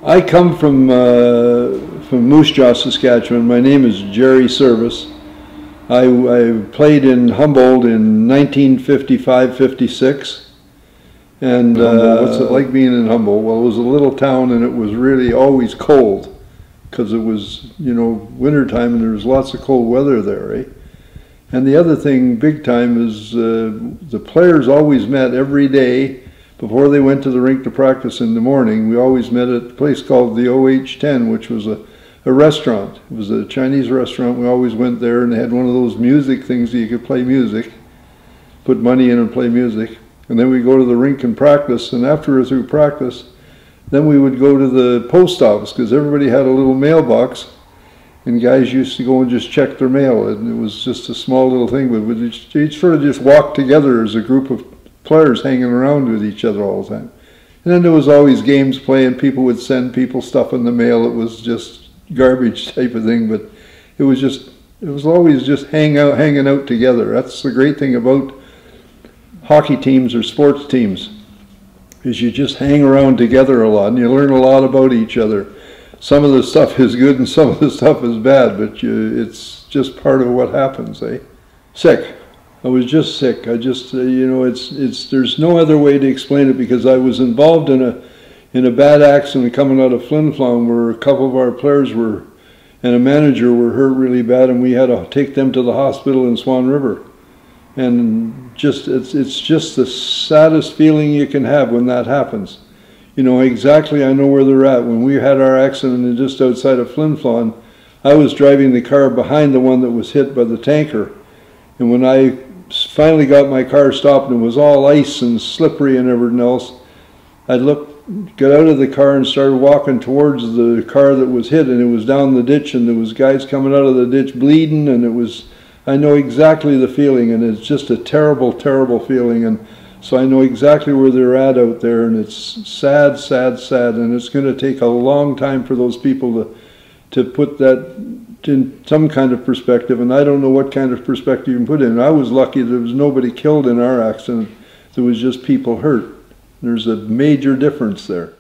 I come from Moose Jaw, Saskatchewan. My name is Jerry Service. I played in Humboldt in 1955-56. And what's it like being in Humboldt? Well, it was a little town, and it was really always cold because it was, you know, wintertime, and there was lots of cold weather there, eh? And the other thing, big time, is the players always met every day before they went to the rink to practice in the morning. We always met at a place called the OH-10, which was a restaurant. It was a Chinese restaurant. We always went there, and they had one of those music things that you could play music, put money in and play music. And then we go to the rink and practice, and after we were through practice, then we would go to the post office, because everybody had a little mailbox, and guys used to go and just check their mail. And it was just a small little thing, but we'd each sort of just walk together as a group of players hanging around with each other all the time. And then there was always games playing. People would send people stuff in the mail. It was just garbage type of thing, but it was always just hanging out together. That's the great thing about hockey teams or sports teams, is you just hang around together a lot, and you learn a lot about each other. Some of the stuff is good and some of the stuff is bad, but it's just part of what happens, eh? Sick. I was just sick. I just, you know, there's no other way to explain it, because I was involved in a bad accident coming out of Flin Flon, where a couple of our players and a manager were hurt really bad, and we had to take them to the hospital in Swan River. And it's just the saddest feeling you can have when that happens. You know exactly, I know where they're at. When we had our accident just outside of Flin Flon, I was driving the car behind the one that was hit by the tanker. And when I finally got my car stopped and it was all ice and slippery and everything else, I got out of the car and started walking towards the car that was hit, and it was down the ditch, and there was guys coming out of the ditch bleeding, and I know exactly the feeling, and it's just a terrible, terrible feeling. And so I know exactly where they're at out there, and it's sad, sad, sad, and it's going to take a long time for those people to put that in some kind of perspective, and I don't know what kind of perspective you can put in. I was lucky there was nobody killed in our accident. There was just people hurt. There's a major difference there.